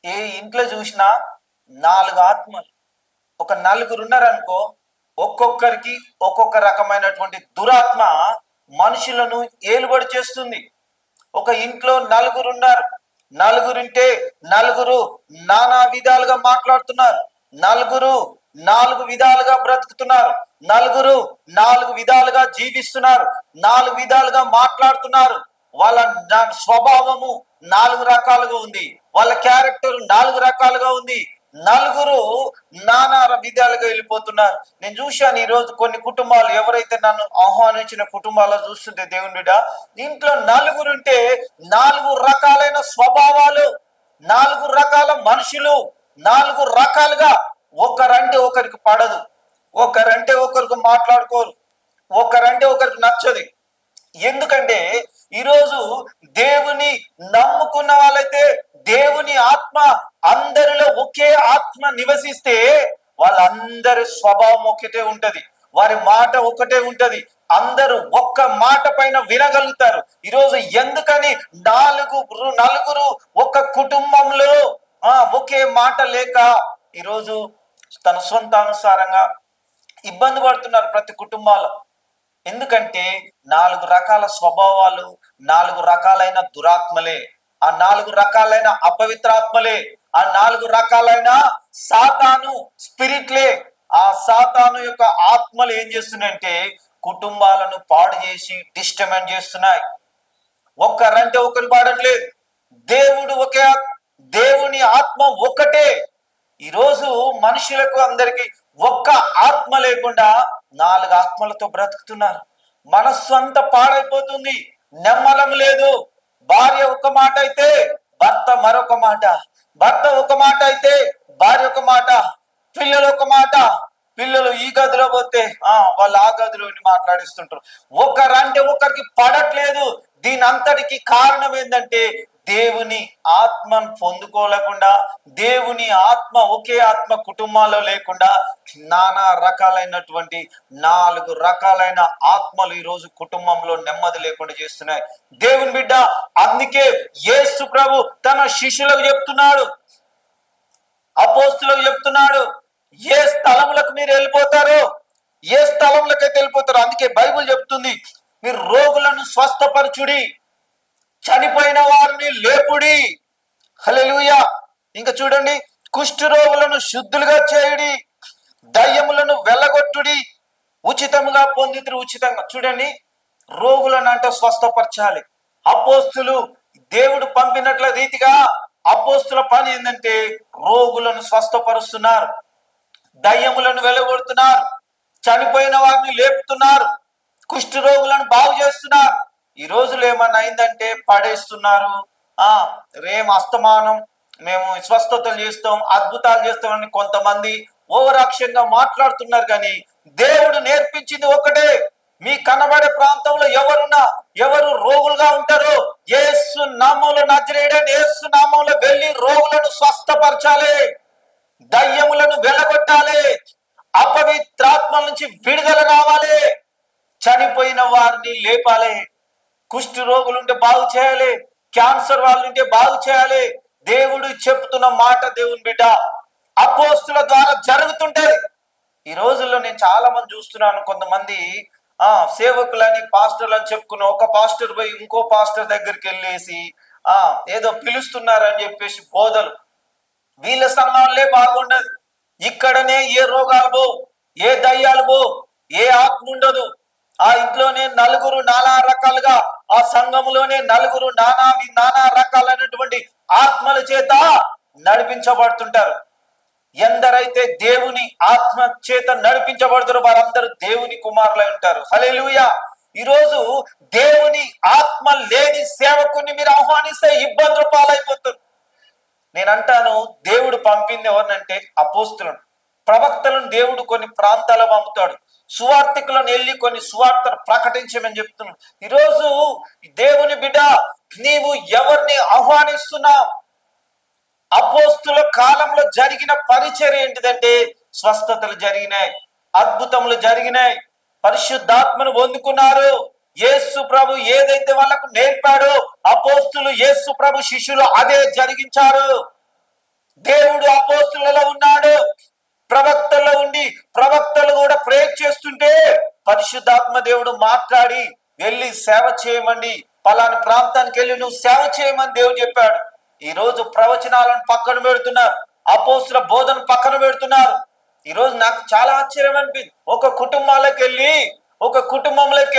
ఏ ఇంట్లో చూసినా నాలుగు ఆత్మలు. ఒక నలుగురు ఉన్నారనుకో, ఒక్కొక్కరికి ఒక్కొక్క రకమైనటువంటి దురాత్మ మనుషులను ఏలుబడి చేస్తుంది. ఒక ఇంట్లో నలుగురు ఉన్నారు. నలుగురుంటే నలుగురు నానా విధాలుగా మాట్లాడుతున్నారు. నలుగురు నాలుగు విధాలుగా బ్రతుకుతున్నారు. నలుగురు నాలుగు విధాలుగా జీవిస్తున్నారు. నాలుగు విధాలుగా మాట్లాడుతున్నారు. వాళ్ళ స్వభావము నాలుగు రకాలుగా ఉంది. వాళ్ళ క్యారెక్టర్ నాలుగు రకాలుగా ఉంది. నలుగురు నానా విధాలుగా వెళ్ళిపోతున్నారు. నేను చూశాను ఈరోజు కొన్ని కుటుంబాలు, ఎవరైతే నన్ను ఆహ్వానించిన కుటుంబాల్లో చూస్తుంటే దేవుని బిడ్డ, ఇంట్లో నలుగురు ఉంటే నాలుగు రకాలైన స్వభావాలు, నాలుగు రకాల మనుషులు, నాలుగు రకాలుగా. ఒకరంటే ఒకరికి పడదు, ఒకరంటే ఒకరికి మాట్లాడుకోరు, ఒకరంటే ఒకరికి నచ్చదు. ఎందుకంటే ఈరోజు దేవుని నమ్ముకున్న వాళ్ళైతే దేవుని ఆత్మ అందరిలో ఒకే ఆత్మ నివసిస్తే వాళ్ళందరి స్వభావం ఒకటే ఉంటది, వారి మాట ఒకటే ఉంటది. అందరూ ఒక్క మాట పైన వినగలుగుతారు. ఈరోజు ఎందుకని నలుగురు ఒక కుటుంబంలో ఒకే మాట లేక ఈరోజు తన సొంత అనుసారంగా ఇబ్బంది పడుతున్నారు ప్రతి కుటుంబాల్లో. ఎందుకంటే నాలుగు రకాల స్వభావాలు, నాలుగు రకాలైన దురాత్మలే, ఆ నాలుగు రకాలైన అపవిత్రాత్మలే, ఆ నాలుగు రకాలైన సాతాను స్పిరిట్లే. ఆ సాతాను యొక్క ఆత్మలు ఏం చేస్తున్నాయంటే కుటుంబాలను పాడు చేసి డిస్టర్బెన్స్ చేస్తున్నాయి. ఒక్కరంటే ఒకరు పాడట్లేదు. దేవుడు ఒకే, దేవుని ఆత్మ ఒకటే. ఈరోజు మనుషులకు అందరికి ఒక్క ఆత్మ లేకుండా నాలుగు ఆత్మలతో బ్రతుకుతున్నారు. మనస్సు అంతా పాడైపోతుంది, నెమ్మలం లేదు. భార్య ఒక మాట అయితే భర్త మరొక మాట, భర్త ఒక మాట అయితే భార్య ఒక మాట, పిల్లలు ఒక మాట. పిల్లలు ఈ గదిలో పోతే వాళ్ళు ఆ గదిలో మాట్లాడిస్తుంటారు. ఒకరంటే ఒకరికి పడట్లేదు. దీని అంతటికి కారణం ఏంటంటే దేవుని ఆత్మను పొందుకోలేకుండా, దేవుని ఆత్మ ఒకే ఆత్మ కుటుంబాల్లో లేకుండా నానా రకాలైనటువంటి నాలుగు రకాలైన ఆత్మలు ఈరోజు కుటుంబంలో నెమ్మది లేకుండా చేస్తున్నాయి. దేవుని బిడ్డ, అందుకే యేసు ప్రభు తన శిష్యులకు చెప్తున్నాడు, అపోస్తులకు చెప్తున్నాడు, ఏ స్థలములకు మీరు వెళ్ళిపోతారో, ఏ స్థలంలోకైతే వెళ్ళిపోతారో, అందుకే బైబిల్ చెప్తుంది, మీరు రోగులను స్వస్థపరచుడి, చనిపోయిన వారిని లేపుడి. హల్లెలూయా. ఇంకా చూడండి, కుష్ఠ రోగులను శుద్ధులుగా చేయుడి, దయ్యములను వెళ్ళగొట్టుడి, ఉచితముగా పొందితురు ఉచితంగా. చూడండి, రోగులను అంటే స్వస్థపరచాలి. అపోస్తులు దేవుడు పంపినట్ల రీతిగా అపోస్తుల పని ఏంటంటే రోగులను స్వస్థపరుస్తున్నారు, దయ్యములను వెళ్ళగొడుతున్నారు, చనిపోయిన వారిని లేపుతున్నారు, కుష్ఠ రోగులను బాగు చేస్తున్నారు. ఈ రోజులు ఏమన్నా అయిందంటే పడేస్తున్నారు. రేం అస్తమానం మేము స్వస్థతలు చేస్తాం, అద్భుతాలు చేస్తామని కొంతమంది ఓవరాక్షంగా మాట్లాడుతున్నారు. కానీ దేవుడు నేర్పించింది ఒకటే, మీ కనబడే ప్రాంతంలో ఎవరు రోగులుగా ఉంటారో యేసు నామములో, నజరేయుడైన యేసు నామములో వెళ్ళి రోగులను స్వస్థపరచాలి, దయ్యములను వెళ్ళగొట్టాలి, అపవిత్రాత్మల నుంచి విడుదల రావాలి, చనిపోయిన వారిని లేపాలి, కుష్ఠ రోగులుంటే బాగు చేయాలి, క్యాన్సర్ వాళ్ళుంటే బాగు చేయాలి. దేవుడు చెప్తున్న మాట దేవుని బిడ్డ అపోస్తుల ద్వారా జరుగుతుంటది. ఈ రోజుల్లో నేను చాలా మంది చూస్తున్నాను, కొంతమంది సేవకులని పాస్టర్లని చెప్పుకున్న ఒక పాస్టర్ పోయి ఇంకో పాస్టర్ దగ్గరికి వెళ్ళేసి ఏదో పిలుస్తున్నారని చెప్పేసి బోధలు. వీళ్ళ సంఘాలే బాగుండదు, ఇక్కడనే ఏ రోగాలు పో, ఏ దయ్యాలు పో, ఏ ఆత్మ ఉండదు. ఆ ఇంట్లోనే నలుగురు నానా రకాలుగా, ఆ సంఘములోనే నలుగురు నానా రకాలైనటువంటి ఆత్మల చేత నడిపించబడుతుంటారు. ఎందరైతే దేవుని ఆత్మ చేత నడిపించబడతారో వారందరూ దేవుని కుమారులై ఉంటారు. హల్లెలూయా. ఈరోజు దేవుని ఆత్మ లేని సేవకుని మీరు ఆహ్వానిస్తే ఇబ్బందులు పాలైపోతారు. నేను అంటాను, దేవుడు పంపింది ఎవరినంటే అపోస్తులను, ప్రవక్తలను దేవుడు కొన్ని ప్రాంతాలు పంపుతాడు, సువార్థికులను వెళ్ళి కొన్ని సువార్తలు ప్రకటించమని చెప్తున్నాడు. ఈరోజు దేవుని బిడ్డ, నీవు ఎవరిని ఆహ్వానిస్తున్నావు? అపోస్తుల కాలంలో జరిగిన పరిచర్య ఏంటిదంటే స్వస్థతలు జరిగినాయి, అద్భుతములు జరిగినాయి, పరిశుద్ధాత్మను పొందుకున్నారు. యేసు ప్రభు ఏదైతే వాళ్ళకు నేర్పాడో అపోస్తులు, యేసు ప్రభు శిష్యులు అదే జరిగించారు. దేవుడు అపోస్తులలో ఉన్నాడు, ప్రవక్తల్లో ఉండి ప్రవక్తలు కూడా ప్రేర్ చేస్తుంటే పరిశుద్ధాత్మ దేవుడు మాట్లాడి వెళ్ళి సేవ చేయమండి, పలాని ప్రాంతానికి వెళ్ళి నువ్వు సేవ చేయమని దేవుడు చెప్పాడు. ఈ రోజు ప్రవచనాలను పక్కన పెడుతున్నారు, అపోస్తుల బోధన పక్కన పెడుతున్నారు. ఈ రోజు నాకు చాలా ఆశ్చర్యం అనిపింది. ఒక కుటుంబంలోకి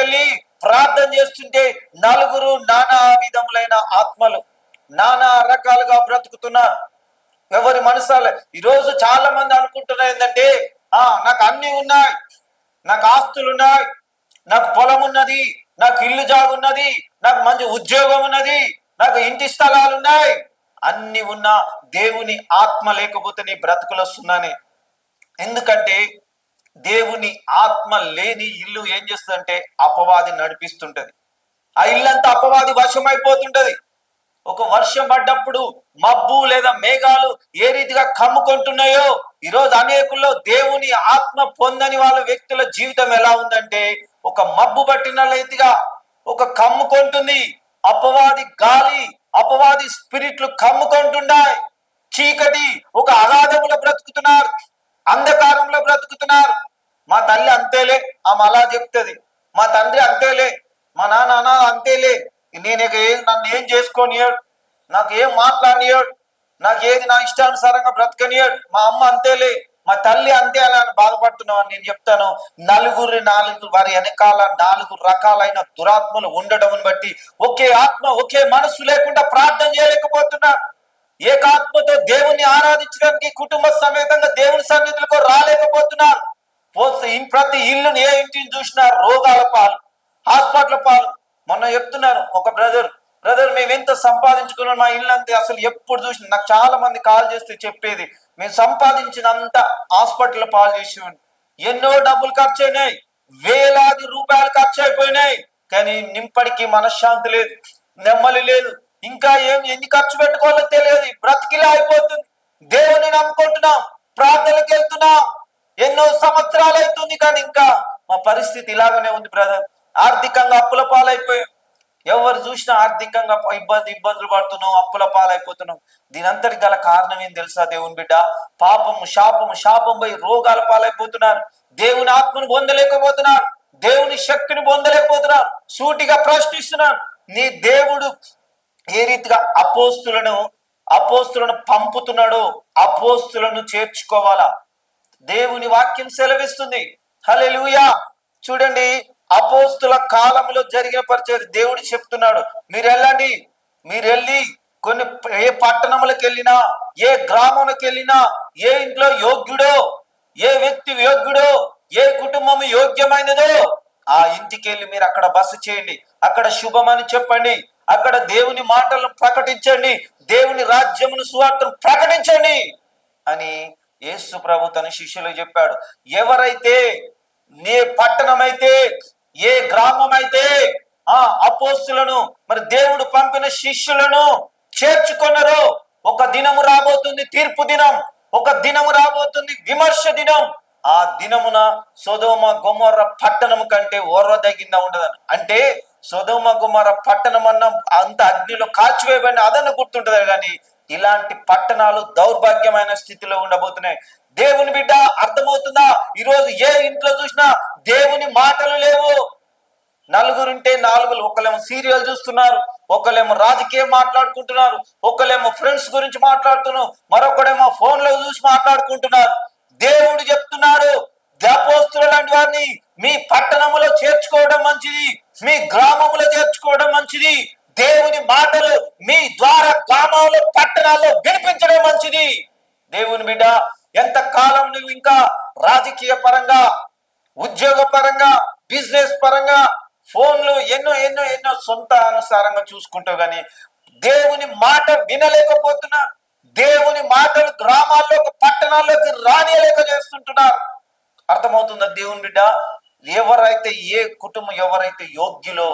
వెళ్ళి ప్రార్థన చేస్తుంటే నలుగురు నానా విధములైన ఆత్మలు నానా రకాలుగా బ్రతుకుతున్నారు. ఎవరి మనసాలే. ఈరోజు చాలా మంది అనుకుంటున్నారు ఏంటంటే, నాకు అన్ని ఉన్నాయి, నాకు ఆస్తులు ఉన్నాయి, నాకు పొలం ఉన్నది, నాకు ఇల్లు జాగున్నది, నాకు మంచి ఉద్యోగం ఉన్నది, నాకు ఇంటి స్థలాలు ఉన్నాయి, అన్ని ఉన్నా దేవుని ఆత్మ లేకపోతే నీ బ్రతుకులు వస్తున్నానే. ఎందుకంటే దేవుని ఆత్మ లేని ఇల్లు ఏం చేస్తుందంటే అపవాది నడిపిస్తుంటది. ఆ ఇల్లంతా అపవాది వశమైపోతుంటది. ఒక వర్షం పడ్డప్పుడు మబ్బు లేదా మేఘాలు ఏ రీతిగా కమ్ముకుంటున్నాయో ఈరోజు అనేకుల్లో దేవుని ఆత్మ పొందని వాళ్ళ వ్యక్తుల జీవితం ఎలా ఉందంటే ఒక మబ్బు పట్టిన రీతిగా ఒక కమ్ముకుంటుంది. అపవాది గాలి, అపవాది స్పిరిట్లు కమ్ముకుంటున్నాయి. చీకటి ఒక అగాధములో బ్రతుకుతున్నారు, అంధకారంలో బ్రతుకుతున్నారు. మా తల్లి అంతేలే, ఆమె అలా చెప్తుంది. మా తండ్రి అంతేలే, మా నాన్న అంతేలే, నన్ను ఏం చేసుకోనియాడు, నాకు ఏం మాట్లాడియాడు, నాకు ఏది నా ఇష్టానుసారంగా బ్రతకనియాడు. మా అమ్మ అంతేలే, మా తల్లి అంతే అలా బాధపడుతున్నావు అని నేను చెప్తాను. నాలుగు వారి వెనకాల 4 రకాలైన దురాత్మలు ఉండడం బట్టి ఒకే ఆత్మ ఒకే మనస్సు లేకుండా ప్రార్థన చేయలేకపోతున్నారు. ఏకాత్మతో దేవుణ్ణి ఆరాధించడానికి కుటుంబ సమేతంగా దేవుని సన్నిధులకు రాలేకపోతున్నారు. ప్రతి ఇల్లుని ఏ ఇంటిని చూసినా రోగాల పాలు, హాస్పిటల్ పాలు. మొన్న చెప్తున్నారు ఒక బ్రదర్ మేము ఎంత సంపాదించుకున్నాం, మా ఇల్లు అంతే, అసలు ఎప్పుడు చూసిన నాకు చాలా మంది కాల్ చేస్తే చెప్పేది, మేము సంపాదించినంత హాస్పిటల్ పాలు చేసి ఎన్నో డబ్బులు ఖర్చు అయినాయి, వేలాది రూపాయలు ఖర్చు అయిపోయినాయి, కానీ నింపడికి మనశ్శాంతి లేదు, నెమ్మలి లేదు, ఇంకా ఎన్ని ఖర్చు పెట్టుకోవాలో తెలియదు, బ్రతికిలా అయిపోతుంది. దేవుని నమ్ముకుంటున్నాం, ప్రార్థనలకు వెళ్తున్నాం, ఎన్నో సంవత్సరాలు అవుతుంది, కానీ ఇంకా మా పరిస్థితి ఇలాగనే ఉంది బ్రదర్. ఆర్థికంగా అప్పుల పాలైపోయాం. ఎవరు చూసినా ఆర్థికంగా ఇబ్బందులు పడుతున్నాం, అప్పుల పాలైపోతున్నాం. దీనంతటి గల కారణం ఏం తెలుసా దేవుని బిడ్డ? శాపం పోయి రోగాల పాలైపోతున్నారు. దేవుని ఆత్మను పొందలేకపోతున్నారు, దేవుని శక్తిని పొందలేకపోతున్నారు. సూటిగా ప్రశ్నిస్తున్నారు, నీ దేవుడు ఏ రీతిగా అపోస్తులను పంపుతున్నాడో అపోస్తులను చేర్చుకోవాలా. దేవుని వాక్యం సెలవిస్తుంది. హల్లెలూయా. చూడండి, అపోస్తుల కాలంలో జరిగిన పరిచయం దేవుడు చెప్తున్నాడు, మీరు వెళ్ళి ఏ పట్టణములకు వెళ్ళినా, ఏ గ్రామంకి వెళ్ళినా, ఏ ఇంట్లో యోగ్యుడో, ఏ వ్యక్తి యోగ్యుడో, ఏ కుటుంబం యోగ్యమైనదో ఆ ఇంటికి వెళ్ళి మీరు అక్కడ బస చేయండి, అక్కడ శుభమని చెప్పండి, అక్కడ దేవుని మాటలను ప్రకటించండి, దేవుని రాజ్యమును సువార్తను ప్రకటించండి అని యేసు ప్రభు తన శిష్యులకు చెప్పాడు. ఎవరైతే నీ పట్టణం అయితే, ఏ గ్రామం అయితే అపోస్తులను మరి దేవుడు పంపిన శిష్యులను చేర్చుకున్నారో ఒక దినము రాబోతుంది, తీర్పు దినం. ఒక దినము రాబోతుంది, విమర్శ దినం. ఆ దినమున సొదొమ గొమొర్రా పట్టణం కంటే ఓర్వదగిందా ఉండదని. అంటే సొదొమ గొమొర్రా పట్టణం అన్న అంత అగ్నిలో కాల్చివేయబడిన అదన్న గుర్తుంటది, కానీ ఇలాంటి పట్టణాలు దౌర్భాగ్యమైన స్థితిలో ఉండబోతున్నాయి. దేవుని బిడ్డ, అర్థమవుతుందా? ఈరోజు ఏ ఇంట్లో చూసినా దేవుని మాటలు లేవు. నలుగురుంటే నాలుగులు, ఒకళ్ళేమో సీరియల్ చూస్తున్నారు, ఒకళ్ళేమో రాజకీయం మాట్లాడుకుంటున్నారు, ఒకళ్ళేమో ఫ్రెండ్స్ గురించి మాట్లాడుతున్నారు, మరొకడేమో ఫోన్ లో చూసి మాట్లాడుకుంటున్నారు. దేవుడు చెప్తున్నాడు, అపోస్తుల లాంటి వారిని మీ పట్టణములో చేర్చుకోవడం మంచిది, మీ గ్రామంలో చేర్చుకోవడం మంచిది. దేవుని మాటలు మీ ద్వారా గ్రామాల్లో పట్టణాల్లో వినిపించడం మంచిది. దేవుని బిడ్డ, ఎంత కాలం నువ్వు ఇంకా రాజకీయ పరంగా, ఉద్యోగ పరంగా, బిజినెస్ పరంగా ఫోన్లు ఎన్నో సొంత అనుసారంగా చూసుకుంటావు, కానీ దేవుని మాట వినలేకపోతున్నా. దేవుని మాటలు గ్రామాల్లోకి, పట్టణాల్లోకి రానియలేక చేస్తుంటున్నారు. అర్థమవుతుందా దేవుని బిడ్డ? ఎవరైతే ఏ కుటుంబం ఎవరైతే యోగ్యులో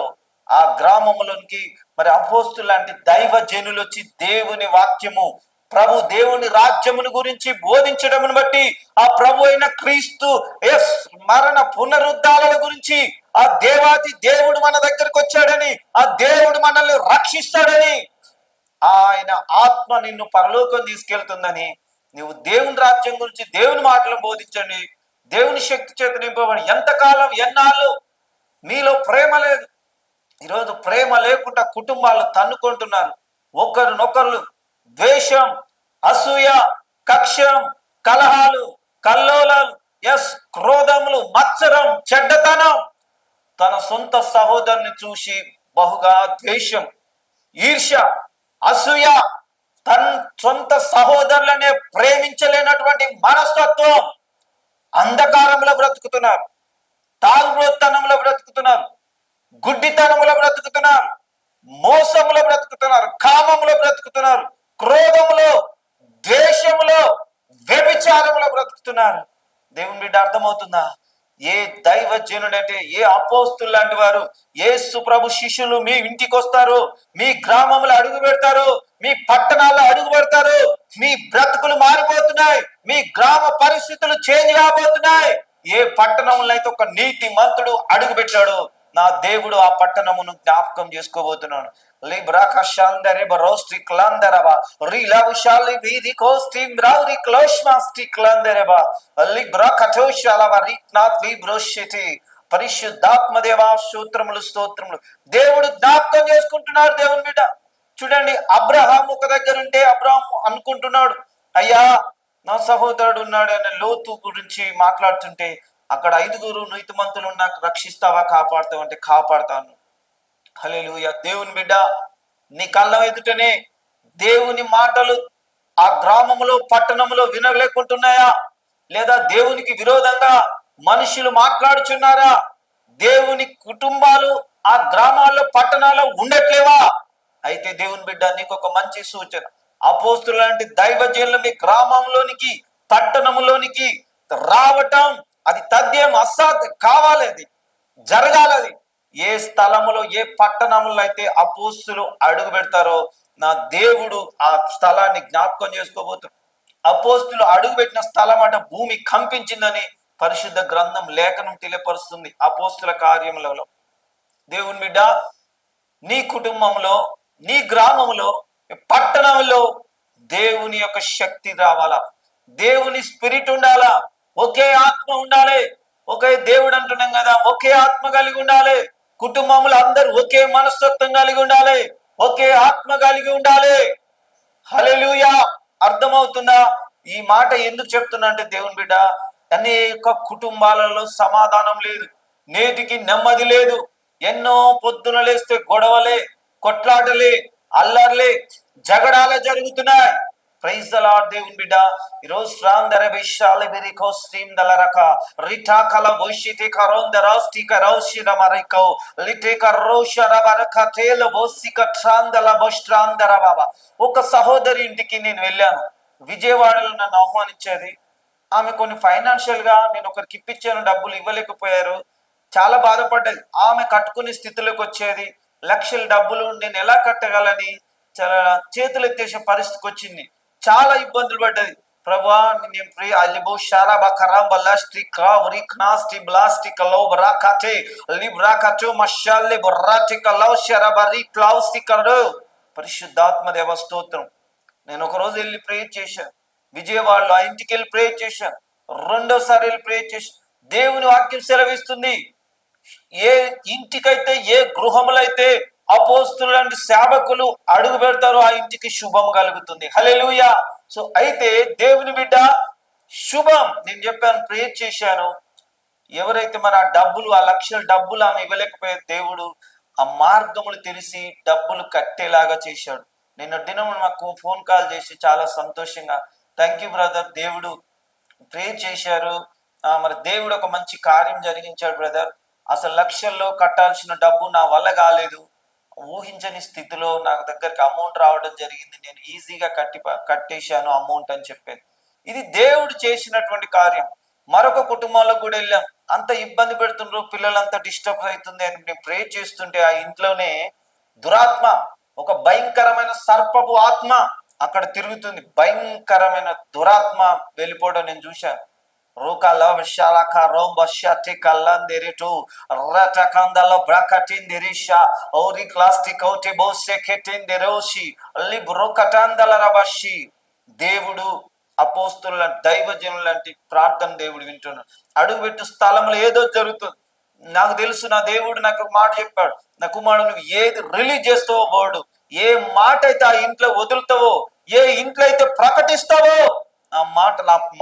ఆ గ్రామంలోనికి మరి అపోస్తులు లాంటి దైవ జనులు వచ్చి దేవుని వాక్యము, దేవుని రాజ్యమును గురించి బోధించడమును బట్టి ఆ ప్రభు అయిన క్రీస్తు మరణ పునరుద్ధానాల గురించి, ఆ దేవాది దేవుడు మన దగ్గరకు వచ్చాడని, ఆ దేవుడు మనల్ని రక్షిస్తాడని ఆయన ఆత్మ నిన్ను పరలోకం తీసుకెళ్తుందని, నువ్వు దేవుని రాజ్యం గురించి దేవుని మాటలు బోధించండి. దేవుని శక్తి చేత నింపబడి ఎంతకాలం ఎన్నాళ్ళు మీలో ప్రేమ లేదు. ఈరోజు ప్రేమ లేకుండా కుటుంబాలు తన్నుకుంటున్నారు. ఒకరినొకరు ద్వేషం, అసూయ, కక్షం, కలహాలు, కల్లోలాలు, క్రోధములు, మత్సరం, చెడ్డతనం, తన సొంత సహోదరుని చూసి బహుగా ద్వేషం, ఈర్ష్య, అసూయ, తన సొంత సహోదరులనే ప్రేమించలేనటువంటి మనస్తత్వం, అంధకారంలో బ్రతుకుతున్నారు, తాగుబోతనంలో బ్రతుకుతున్నారు, గుడ్డితనంలో బ్రతుకుతున్నారు, మోసంలో బ్రతుకుతున్నారు, కామంలో బ్రతుకుతున్నారు, క్రోధంలో, ద్వేషంలో, వ్యభిచారంలో బ్రతుకుతున్నారు. దేవుని బిడ్డ అర్థమవుతుందా? ఏ దైవజనుడంటే, ఏ అపోస్తులు లాంటి వారు, యేసు ప్రభు శిష్యులు మీ ఇంటికి వస్తారు, మీ గ్రామంలో అడుగు పెడతారు, మీ పట్టణాల్లో అడుగు పెడతారు, మీ బ్రతుకులు మారిపోతున్నాయి, మీ గ్రామ పరిస్థితులు చేంజ్ కాబోతున్నాయి. ఏ పట్టణంలో అయితే ఒక నీతి మంతుడు అడుగు పెట్టాడు, నా దేవుడు ఆ పట్టణమును జ్ఞాపకం చేసుకోబోతున్నాను. పరిశుద్ధాత్మ దేవా స్తోత్రములు స్తోత్రములు. దేవుడు జ్ఞాపకం చేసుకుంటున్నాడు. దేవుని బిడ్డ చూడండి, అబ్రహాం ఒక దగ్గర ఉంటే అబ్రహాం అనుకుంటున్నాడు, అయ్యా నా సహోదరుడు ఉన్నాడు అనే లోతు గురించి మాట్లాడుతుంటే, అక్కడ 5 నీతిమంతులు నాకు రక్షిస్తావా, కాపాడుతావు అంటే కాపాడుతాను. హల్లెలూయా. దేవుని బిడ్డ, నీ కళ్ళ ఎదుటనే దేవుని మాటలు ఆ గ్రామంలో పట్టణంలో వినలేకుంటున్నాయా? లేదా దేవునికి విరోధంగా మనుషులు మాట్లాడుచున్నారా? దేవుని కుటుంబాలు ఆ గ్రామాల్లో పట్టణాల్లో ఉండట్లేవా? అయితే దేవుని బిడ్డ, నీకు ఒక మంచి సూచన. అపోస్తులు లాంటి దైవజనులు మీ గ్రామంలోనికి, పట్టణంలోనికి రావటం అది తథ్యం, అసాధ్యం. కావాలి, అది జరగాలది. ఏ స్థలములో, ఏ పట్టణంలో అయితే అపోస్తులు అడుగు పెడతారో, నా దేవుడు ఆ స్థలాన్ని జ్ఞాపకం చేసుకోబోతున్నాడు. అపోస్తులు అడుగు పెట్టిన స్థలం అట భూమి కంపించిందని పరిశుద్ధ గ్రంథం లేఖనం తెలియపరుస్తుంది. అపోస్తుల కార్యములలో దేవుని బిడ్డ, నీ కుటుంబంలో, నీ గ్రామంలో, పట్టణంలో దేవుని యొక్క శక్తి రావాలా, దేవుని స్పిరిట్ ఉండాలా, ఒకే ఆత్మ ఉండాలి. ఒకే దేవుడు అంటున్నాం కదా, ఒకే ఆత్మ కలిగి ఉండాలి. కుటుంబంలో అందరూ ఒకే మనస్తత్వం కలిగి ఉండాలి, ఒకే ఆత్మ కలిగి ఉండాలి. హల్లెలూయా. అర్థమవుతుందా? ఈ మాట ఎందుకు చెప్తున్నా అంటే, దేవుని బిడ్డ, అనేక కుటుంబాలలో సమాధానం లేదు, నేటికి నెమ్మది లేదు. ఎన్నో పొద్దున లేస్తే గొడవలే, కొట్లాటలే, అల్లర్లే, జగడాలే జరుగుతున్నాయి. Praise the lord. దేవుని బిడ్డ, ఈరోజు ఒక సహోదరి ఇంటికి నేను వెళ్ళాను. విజయవాడలో నన్ను ఆహ్వానించేది. ఆమె కొన్ని ఫైనాన్షియల్ గా నేను ఒకరికి ఇప్పించాను, డబ్బులు ఇవ్వలేకపోయారు. చాలా బాధపడ్డది. ఆమె కట్టుకునే స్థితిలోకి వచ్చేది. లక్షల డబ్బులు నేను ఎలా కట్టగలని చాలా చేతులు ఎత్తేసే పరిస్థితికి వచ్చింది. చాలా ఇబ్బందులు పడ్డది. ప్రభా, నేను అలిబో షారాబా కరాంబల్లా స్టికా ఉరిక్నా స్టిబ్లాస్టిక్ లో బ్రాకాటే లిబ్రాకాటో మషాల్లే బొర్రాటిక లవ్ షరాబరి క్లౌస్టికరో. పరిశుద్ధాత్మ దేవ స్తోత్రం. నేను ఒక రోజు వెళ్ళి ప్రేయర్ చేశాను విజయవాడలో. ఆ ఇంటికి వెళ్ళి ప్రేయర్ చేశాను. రెండోసారి వెళ్ళి ప్రేయర్ చేశాను. దేవుని వాక్యం సెలవిస్తుంది, ఏ ఇంటికైతే, ఏ గృహములో అయితే అపోస్తులు లాంటి సేవకులు అడుగు పెడతారో ఆ ఇంటికి శుభం కలుగుతుంది. హల్లెలూయా. సో అయితే దేవుని బిడ్డ, శుభం. నేను చెప్పాను, ప్రేయర్ చేశాను. ఎవరైతే మన డబ్బులు, ఆ లక్షల డబ్బులు ఆమె ఇవ్వలేకపోయే, దేవుడు ఆ మార్గములు తెలిసి డబ్బులు కట్టేలాగా చేశాడు. నిన్న దినం నాకు ఫోన్ కాల్ చేసి చాలా సంతోషంగా, థ్యాంక్ యూ బ్రదర్, దేవుడు ప్రేయర్ చేశారు, మరి దేవుడు ఒక మంచి కార్యం జరిగించాడు బ్రదర్. అసలు లక్షల్లో కట్టాల్సిన డబ్బు నా వల్ల కాలేదు, ఊహించని స్థితిలో నాకు దగ్గరికి అమౌంట్ రావడం జరిగింది, నేను ఈజీగా కట్టేశాను అమౌంట్ అని చెప్పాను. ఇది దేవుడు చేసినటువంటి కార్యం. మరొక కుటుంబంలో కూడా వెళ్ళాం, అంత ఇబ్బంది పెడుతుండ్రు, పిల్లలంతా డిస్టర్బ్ అవుతుంది అని నేను ప్రే చేస్తుంటే, ఆ ఇంట్లోనే దురాత్మ, ఒక భయంకరమైన సర్పపు ఆత్మ అక్కడ తిరుగుతుంది. భయంకరమైన దురాత్మ వెళ్ళిపోవడం నేను చూశాను. Rukala Visharaka Romba Shati Kalandiritu Ratakandala Brakatindirisha Ori Klastikote Boseketindiroshi Librokatandala Rabashi దేవుడు అపోస్తుల దైవజనులు లాంటి ప్రార్థన దేవుడు వింటున్నాడు. అడుగుపెట్టు స్థలంలో ఏదో జరుగుతుంది. నాకు తెలుసు, నా దేవుడు నాకు ఒక మాట చెప్పాడు, నా కుమారుడు నువ్వు ఏది రిలీజ్ చేస్తావో బోర్డు, ఏ మాట అయితే ఆ ఇంట్లో వదులుతావో, ఏ ఇంట్లో అయితే ప్రకటిస్తావో ఆ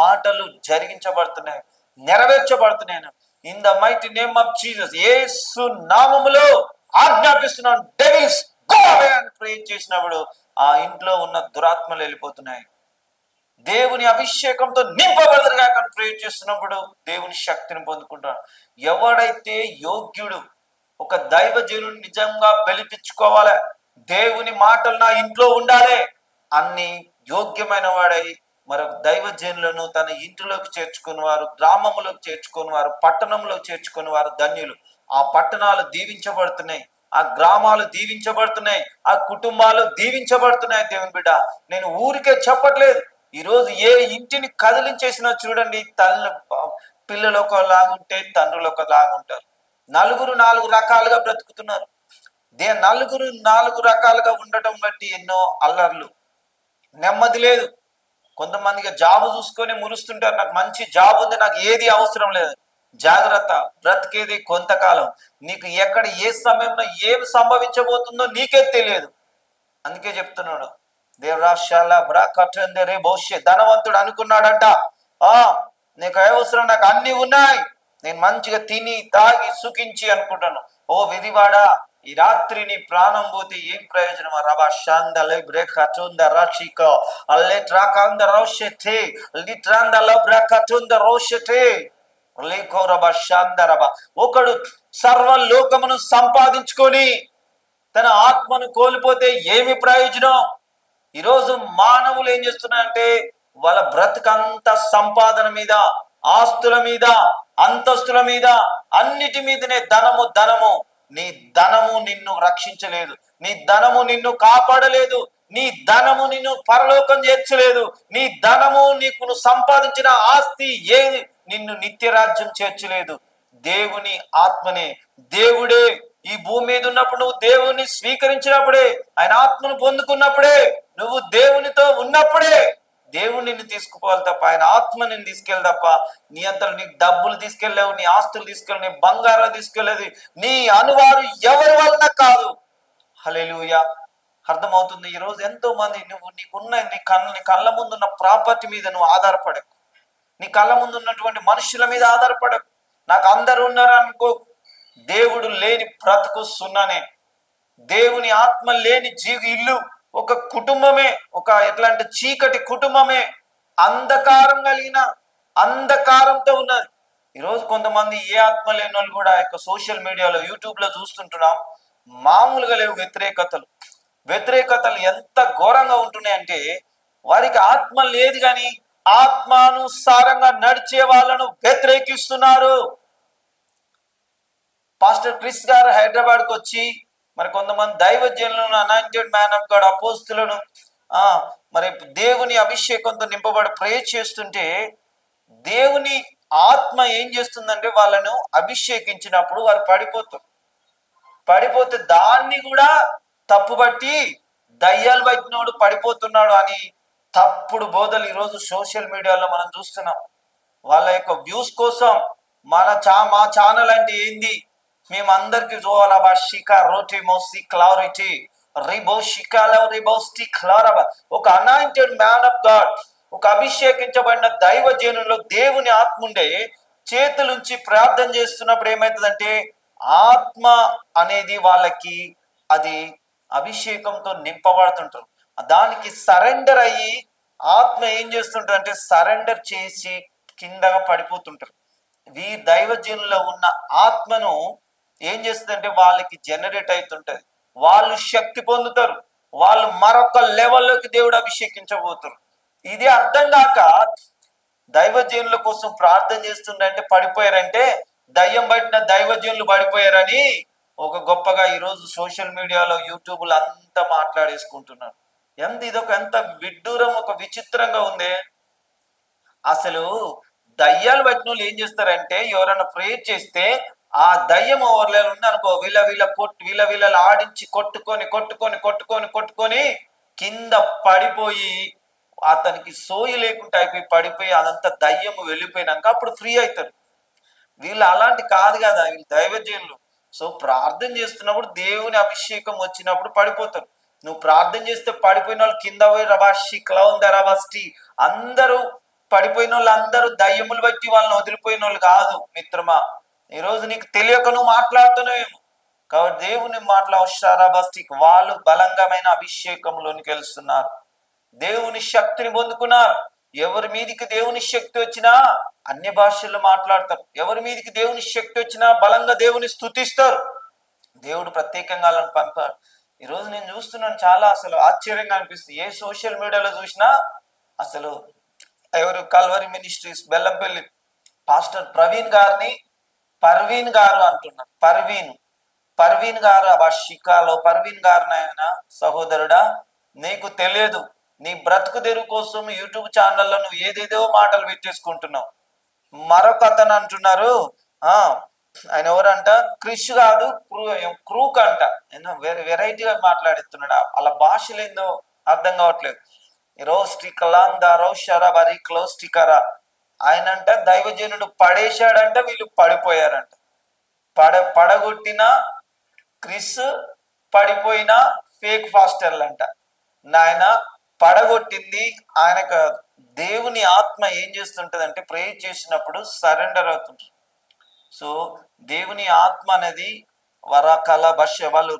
మాటలు జరిగించబడుతున్నాయి, నెరవేర్చబడుతున్నాయి. In the mighty name of Jesus, Yesu నామములో ఆజ్ఞాపిస్తున్నాను, డెవిల్స్ గో అవే అని ప్రే చేసినప్పుడు ఆ ఇంట్లో ఉన్న దురాత్మలు వెళ్ళిపోతున్నాయి. దేవుని అభిషేకంతో నింపబడదురుగా కానీ ప్రే చేస్తున్నప్పుడు దేవుని శక్తిని పొందుకుంటాడు. ఎవడైతే యోగ్యుడు, ఒక దైవజనుడు నిజంగా పిలిపించుకోవాలి, దేవుని మాటలు నా ఇంట్లో ఉండాలి అన్ని యోగ్యమైన వాడై మరొక దైవజనులను తన ఇంటిలోకి చేర్చుకుని వారు, గ్రామంలోకి చేర్చుకుని వారు, పట్టణంలోకి చేర్చుకుని వారు ధన్యులు. ఆ పట్టణాలు దీవించబడుతున్నాయి, ఆ గ్రామాలు దీవించబడుతున్నాయి, ఆ కుటుంబాలు దీవించబడుతున్నాయి. దేవుని బిడ్డ, నేను ఊరికే చెప్పట్లేదు. ఈరోజు ఏ ఇంటిని కదిలించేసినా చూడండి, పిల్లలు ఒకలాగుంటే తండ్రులు ఒకలాగుంటారు. నలుగురు నాలుగు రకాలుగా బ్రతుకుతున్నారు. నలుగురు నాలుగు రకాలుగా ఉండటం బట్టి ఎన్నో అల్లర్లు, నెమ్మది లేదు. కొంతమందిగా జాబు చూసుకొని మురుస్తుంటారు, నాకు మంచి జాబ్ ఉంది, నాకు ఏది అవసరం లేదు. జాగ్రత్త, బ్రతికేది కొంతకాలం. నీకు ఎక్కడ ఏ సమయంలో ఏమి సంభవించబోతుందో నీకే తెలియదు. అందుకే చెప్తున్నాడు, దేవరాశాల బ్రాకటందే రే భవిష్య. ధనవంతుడు అనుకున్నాడంట, నీకు అవసరం, నాకు అన్ని ఉన్నాయి, నేను మంచిగా తిని తాగి సుఖించి అనుకుంటాను. ఓ విధివాడా, ఈ రాత్రి నీ ప్రాణం పోతే ఏం ప్రయోజనం? రబా శాందలే బ్రేకటుంద రక్షిక అల్లే ట్రాకంద రోషతే లిట్రాందల బ్రేకటుంద రోషతే లేకో రబా శాందరబా. ఒకడు సర్వలోకమును సంపాదించుకొని తన ఆత్మను కోల్పోతే ఏమి ప్రయోజనం? ఈరోజు మానవులు ఏం చేస్తున్నారంటే వాళ్ళ బ్రతుకంతా సంపాదన మీద, ఆస్తుల మీద, అంతస్తుల మీద, అన్నిటి మీదనే ధనము ధనము. నీ ధనము నిన్ను రక్షించలేదు, నీ ధనము నిన్ను కాపాడలేదు, నీ ధనము నిన్ను పరలోకం చేర్చలేదు, నీ ధనము నీకు నువ్వు సంపాదించిన ఆస్తి ఏది నిన్ను నిత్య రాజ్యం చేర్చలేదు. దేవుని ఆత్మనే, దేవుడే ఈ భూమి మీద ఉన్నప్పుడు నువ్వు దేవుని స్వీకరించినప్పుడే, ఆయన ఆత్మను పొందుకున్నప్పుడే, నువ్వు దేవునితో ఉన్నప్పుడే దేవుడు నిన్ను తీసుకుపోవాలి తప్ప ఆయన ఆత్మ నిన్ను తీసుకెళ్ళి తప్ప నీ అంతలో నీ డబ్బులు తీసుకెళ్ళలేవు, నీ ఆస్తులు తీసుకెళ్ళి, నీ బంగారం తీసుకెళ్ళలేదు, నీ అనువారు ఎవరి వలన కాదు. హల్లెలూయా. అర్థమవుతుంది. ఈరోజు ఎంతో మంది నీకున్న నీ కళ్ళ ముందున్న ప్రాపర్టీ మీద నువ్వు ఆధారపడకు, నీ కళ్ళ ముందు ఉన్నటువంటి మనుషుల మీద ఆధారపడకు. నాకు అందరు ఉన్నారు అనుకో, దేవుడు లేని బ్రతుకు సున్నానే. దేవుని ఆత్మ లేని ఇల్లు ఒక కుటుంబమే, ఒక ఎట్లాంటి చీకటి కుటుంబమే, అంధకారం కలిగిన అంధకారంతో ఉన్నది. ఈరోజు కొంతమంది ఏ ఆత్మ లేని వాళ్ళు కూడా సోషల్ మీడియాలో, యూట్యూబ్ లో చూస్తుంటున్నాం, మామూలుగా లేవు వ్యతిరేకతలు ఎంత ఘోరంగా ఉంటున్నాయంటే, వారికి ఆత్మ లేదు కానీ ఆత్మానుసారంగా నడిచే వాళ్ళను వ్యతిరేకిస్తున్నారు. పాస్టర్ క్రిస్ గారు హైదరాబాద్కి వచ్చి మరి కొంతమంది దైవజనులను, అనాయింటెడ్ మ్యాన్ ఆఫ్ గాడ్ అపోస్తులను మరి దేవుని అభిషేకంతో నింపబడి ప్రే చేస్తుంటే, దేవుని ఆత్మ ఏం చేస్తుందంటే వాళ్ళను అభిషేకించినప్పుడు వారు పడిపోతే దాన్ని కూడా తప్పుబట్టి దయ్యాలు పట్టినోడు పడిపోతున్నాడు అని తప్పుడు బోధలు ఈరోజు సోషల్ మీడియాలో మనం చూస్తున్నాం. వాళ్ళ యొక్క వ్యూస్ కోసం మా ఛానల్ అంటే ఏంది, మేమందరికి చూడాలబా షికా రోటి మోసి క్లారిటీ రిబో షికాలో రిబోస్టి క్లారబా. ఒక అనాయింటెడ్ మ్యాన్ ఆఫ్ గాడ్, ఒక అభిషేకించబడిన దైవజనుల్లో దేవుని ఆత్మ ఉండే చేతులుంచి ప్రార్థన చేస్తున్నప్పుడు ఏమవుతుందంటే, ఆత్మ అనేది వాళ్ళకి అది అభిషేకంతో నింపబడుతుంటారు. దానికి సరెండర్ అయ్యి ఆత్మ ఏం చేస్తుంటారు అంటే సరెండర్ చేసి కిందగా పడిపోతుంటారు. ఈ దైవజనుల్లో ఉన్న ఆత్మను ఏం చేస్తుందంటే వాళ్ళకి జనరేట్ అవుతుంటది, వాళ్ళు శక్తి పొందుతారు, వాళ్ళు మరొక లెవెల్లోకి దేవుడు అభిషేకించబోతారు. ఇది అర్థం కాక దైవజనుల కోసం ప్రార్థన చేస్తుంటే పడిపోయారంటే దయ్యం పట్టిన దైవజనులు పడిపోయారని ఒక గొప్పగా ఈరోజు సోషల్ మీడియాలో, యూట్యూబ్లో అంతా మాట్లాడేసుకుంటున్నారు. ఇదొక ఎంత విడ్డూరం, ఒక విచిత్రంగా ఉంది. అసలు దయ్యాలు పట్టిన వాళ్ళు ఏం చేస్తారంటే ఎవరైనా ప్రేయర్ చేస్తే ఆ దయ్యం ఎవరిలో ఉందనుకో వీళ్ళ ఆడించి కొట్టుకొని కింద పడిపోయి అతనికి సోయి లేకుండా అయిపోయి పడిపోయి అదంతా దయ్యము వెళ్ళిపోయినాక అప్పుడు ఫ్రీ అవుతారు. వీళ్ళు అలాంటి కాదు కదా, వీళ్ళు దైవజనులు. సో ప్రార్థన చేస్తున్నప్పుడు దేవుని అభిషేకం వచ్చినప్పుడు పడిపోతారు. నువ్వు ప్రార్థన చేస్తే పడిపోయిన వాళ్ళు కింద పోయి రబాషి క్లౌన్ రబాస్టి అందరూ పడిపోయిన వాళ్ళు అందరూ దయ్యములు బట్టి వాళ్ళని వదిలిపోయిన వాళ్ళు కాదు మిత్రమా. ఈరోజు నీకు తెలియక నువ్వు మాట్లాడుతున్నావేమో, కాబట్టి దేవుని మాట్లాడబస్టిక్ వాళ్ళు బలంగమైన అభిషేకంలోనికి వెళ్తున్నారు, దేవుని శక్తిని పొందుకున్నారు. ఎవరి మీదికి దేవుని శక్తి వచ్చినా అన్య భాషల్లో మాట్లాడతారు, ఎవరి మీదికి దేవుని శక్తి వచ్చినా బలంగా దేవుని స్తుతిస్తారు. దేవుడు ప్రత్యేకంగా వాళ్ళని పంపారు. ఈరోజు నేను చూస్తున్నాను, చాలా అసలు ఆశ్చర్యంగా అనిపిస్తుంది. ఏ సోషల్ మీడియాలో చూసినా అసలు ఎవరు Calvary ministries Bellampalli pastor Parveen గారు అంటున్నారు. పర్వీన్ గారు ఆ షికాలో పర్వీన్ గారు నాయన సహోదరుడా, నీకు తెలియదు, నీ బ్రతుకు తెరువు కోసం యూట్యూబ్ ఛానల్లో నువ్వు ఏదేదో మాటలు పెట్టేసుకుంటున్నావు. మరొక అతను అంటున్నారు, ఆయన ఎవరంట, క్రిష్ కాదు క్రూక్ అంట, వెరైటీగా మాట్లాడుతున్నాడు. అలా భాషలు ఏందో అర్థం కావట్లేదు. ఆయనంట దైవజనుడు పడేశాడంట, వీళ్ళు పడిపోయారంట. పడగొట్టిన క్రిస్, పడిపోయిన ఫేక్ ఫాస్టర్లు అంట. నాయన పడగొట్టింది ఆయనకు దేవుని ఆత్మ ఏం చేస్తుంటదంటే ప్రేయర్ చేసినప్పుడు సరెండర్ అవుతుంది. సో దేవుని ఆత్మ అనేది వరకల భాష వాళ్ళు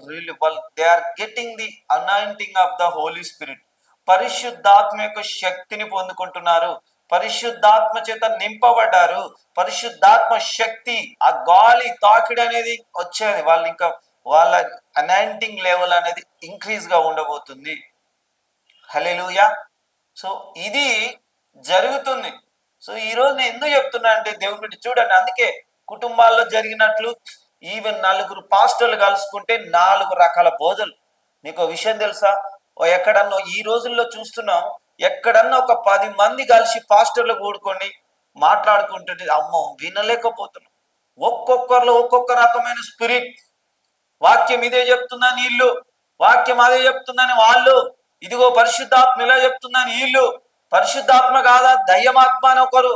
they are getting the anointing of the holy spirit. పరిశుద్ధాత్మ యొక్క శక్తిని పొందుకుంటున్నారు, పరిశుద్ధాత్మ చేత నింపబడ్డారు. పరిశుద్ధాత్మ శక్తి, ఆ గాలి తాకిడి అనేది వచ్చేది, వాళ్ళు ఇంకా వాళ్ళ అనాయింటింగ్ లెవెల్ అనేది ఇంక్రీజ్ గా ఉండబోతుంది. హల్లెలూయా. సో ఇది జరుగుతుంది. సో ఈరోజు నేను ఎందుకు చెప్తున్నా అంటే దేవుడి చూడండి, అందుకే కుటుంబాల్లో జరిగినట్లు ఈవెన్ 4 పాస్టర్లు కలుసుకుంటే 4 రకాల బోధలు. నీకు విషయం తెలుసా, ఎక్కడన్నా ఈ రోజుల్లో చూస్తున్నాం, ఎక్కడన్నా ఒక 10 మంది కలిసి పాస్టర్లు కూడుకొని మాట్లాడుకుంటుంటే అమ్మో వినలేకపోతున్నాం. ఒక్కొక్కరిలో ఒక్కొక్క రకమైన స్పిరిట్. వాక్యం ఇదే చెప్తుందని వీళ్ళు, వాక్యం అదే చెప్తుందని వాళ్ళు, ఇదిగో పరిశుద్ధాత్మ ఇలా చెప్తుందని వీళ్ళు. పరిశుద్ధాత్మ కాదా, దయ్యమాత్మ అని ఒకరు,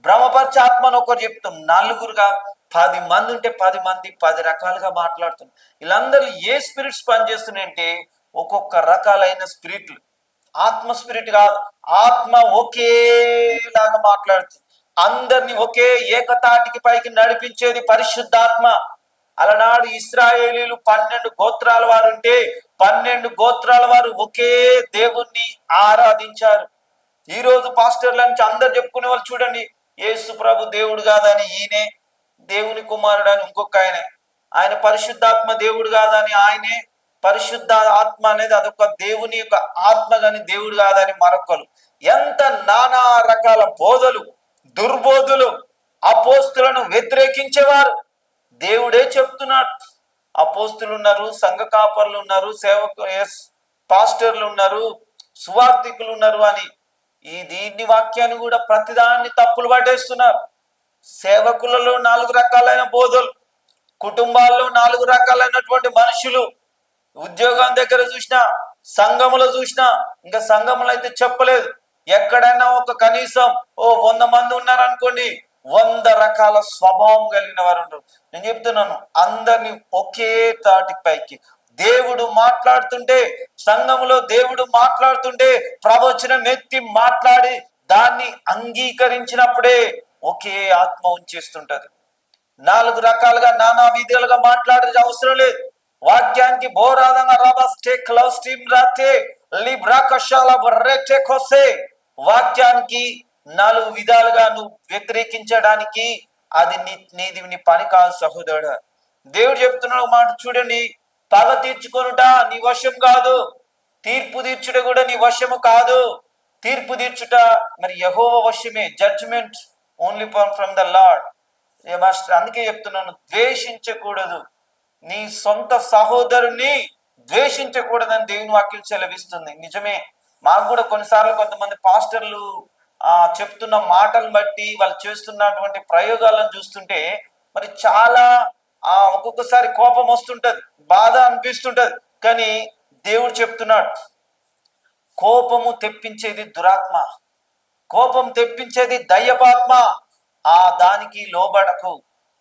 భ్రమపరచాత్మ అని ఒకరు చెప్తాం. 4గా 10 మంది ఉంటే 10 మంది 10 రకాలుగా మాట్లాడుతున్నారు. వీళ్ళందరూ ఏ స్పిరిట్స్ పనిచేస్తున్నాయంటే ఒక్కొక్క రకాలైన స్పిరిట్లు. ఆత్మ స్పిరిట్ కాదు, ఆత్మ ఒకేలాగా మాట్లాడుతుంది. అందరినీ ఒకే ఏకతాటికి పైకి నడిపించేది పరిశుద్ధాత్మ. అలనాడు ఇశ్రాయేలీలు 12 గోత్రాల వారు ఉంటే 12 గోత్రాల వారు ఒకే దేవుణ్ణి ఆరాధించారు. ఈ రోజు పాస్టర్ల నుంచి అందరు చెప్పుకునే వాళ్ళు చూడండి, యేసు ప్రభు దేవుడు కాదని ఈయనే, దేవుని కుమారుడు అని ఇంకొక ఆయన పరిశుద్ధాత్మ దేవుడు కాదని ఆయనే, పరిశుద్ధ ఆత్మ అనేది అదొక దేవుని యొక్క ఆత్మ కాని దేవుడు కాదని మరొకరు. ఎంత నానా రకాల బోధలు, దుర్బోధులు, అపోస్తులను వ్యతిరేకించేవారు. దేవుడే చెప్తున్నాడు, అపోస్తులు ఉన్నారు, సంఘ కాపర్లు ఉన్నారు, పాస్టర్లు ఉన్నారు, సువార్థికులు ఉన్నారు అని దీన్ని వాక్యాన్ని కూడా ప్రతిదాన్ని తప్పులు పట్టేస్తున్నారు. సేవకులలో 4 రకాలైన బోధలు, కుటుంబాల్లో 4 రకాలైనటువంటి మనుషులు, ఉద్యోగం దగ్గర చూసినా, సంఘములో చూసినా, ఇంకా సంఘములో అయితే చెప్పలేదు. ఎక్కడైనా ఒక కనీసం 100 మంది ఉన్నారనుకోండి, 100 రకాల స్వభావం కలిగిన వారు ఉంటారు. నేను చెప్తున్నాను, అందరినీ ఒకే తాటి పైకి దేవుడు మాట్లాడుతుంటే, సంఘములో దేవుడు మాట్లాడుతుంటే ప్రవచనం ఎత్తి మాట్లాడి దాన్ని అంగీకరించినప్పుడే ఒకే ఆత్మ ఉంచేస్తుంటది. 4 రకాలుగా నానా విధాలుగా మాట్లాడే అవసరం లేదు. వాక్యానికి బోరాధన రాబస్టే క్లౌ స్టీమ్ రాతే లిబ్రాకషాల బర్రెటే కోసే, వాక్యానికి 4 విధాలుగా నువ్వు వ్యతిరేకించడానికి అది నీ పని కాదు సహోదరుడు. దేవుడు చెప్తున్నాడు మాట చూడండి, పగ తీర్చుకొనుట నీ వశం కాదు, తీర్పు తీర్చుట కూడా నీ వశము కాదు. తీర్పు తీర్చుట మరి యెహోవా వశమే. Judgement only from the lord. అందుకే చెప్తున్నాను, ద్వేషించకూడదు, నీ సొంత సహోదరుని ద్వేషించకూడదని దేవుని వాక్యం సెలవిస్తుంది. నిజమే, మాకు కూడా కొన్నిసార్లు కొంతమంది పాస్టర్లు చెప్తున్న మాటలను బట్టి వాళ్ళు చేస్తున్నటువంటి ప్రయోగాలను చూస్తుంటే మరి చాలా ఒక్కొక్కసారి కోపం వస్తుంటది, బాధ అనిపిస్తుంటది. కానీ దేవుడు చెప్తున్నాడు, కోపము తెప్పించేది దురాత్మ, కోపం తెప్పించేది దయ్యపాత్మ, దానికి లోబడకు,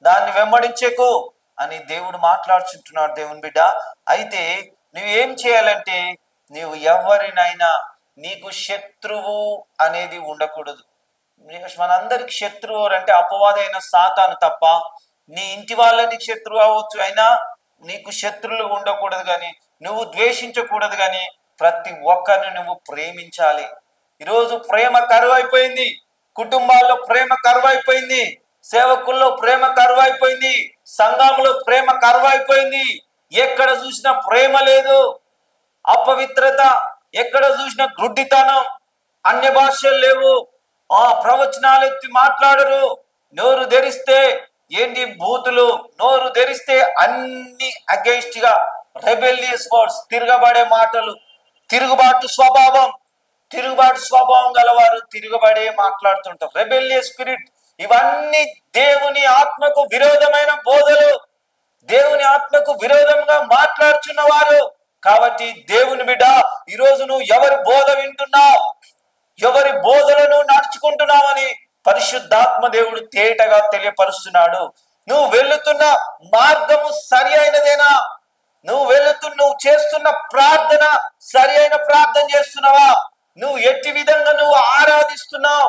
దాన్ని వెంబడించేకు అని దేవుడు మాట్లాడుచుంటున్నాడు. దేవుని బిడ్డ, అయితే నువ్వేం చేయాలంటే, నీవు ఎవరినైనా, నీకు శత్రువు అనేది ఉండకూడదు. మనందరికి శత్రువు అంటే అపవాదైన సాతాను తప్ప, నీ ఇంటి వాళ్ళ నీకు శత్రువు అవ్వచ్చు, అయినా నీకు శత్రువులు ఉండకూడదు. కానీ నువ్వు ద్వేషించకూడదు, కానీ ప్రతి ఒక్కరిని నువ్వు ప్రేమించాలి. ఈరోజు ప్రేమ కరువైపోయింది, కుటుంబాల్లో ప్రేమ కరువైపోయింది, సేవకుల్లో ప్రేమ కరువైపోయింది, సంఘంలో ప్రేమ కరువైపోయింది. ఎక్కడ చూసినా ప్రేమ లేదు, అపవిత్రత, ఎక్కడ చూసినా గుడ్డితనం, అన్య భాషలు లేవు, ప్రవచనాలు ఎత్తి మాట్లాడరు, నోరు ధరిస్తే ఏంటి బూతులు, నోరు ధరిస్తే అన్ని అగెయిస్ట్ గా రెబెలియస్ వర్డ్స్, తిరగబడే మాటలు, తిరుగుబాటు స్వభావం గలవారు తిరుగుబడే మాట్లాడుతుంటారు, రెబెలియస్ స్పిరిట్. ఇవన్నీ దేవుని ఆత్మకు విరోధమైన బోధలు, దేవుని ఆత్మకు విరోధంగా మాట్లాడుచున్న వారు. కాబట్టి దేవుని బిడ్డ, ఈరోజు నువ్వు ఎవరి బోధ వింటున్నావు, ఎవరి బోధలను నడుచుకుంటున్నావని పరిశుద్ధాత్మ దేవుడు తేటగా తెలియపరుస్తున్నాడు. నువ్వు వెళుతున్న మార్గము సరి అయినదేనా? నువ్వు చేస్తున్న ప్రార్థన సరి అయిన ప్రార్థన చేస్తున్నావా? నువ్వు ఎట్టి విధంగా నువ్వు ఆరాధిస్తున్నావు,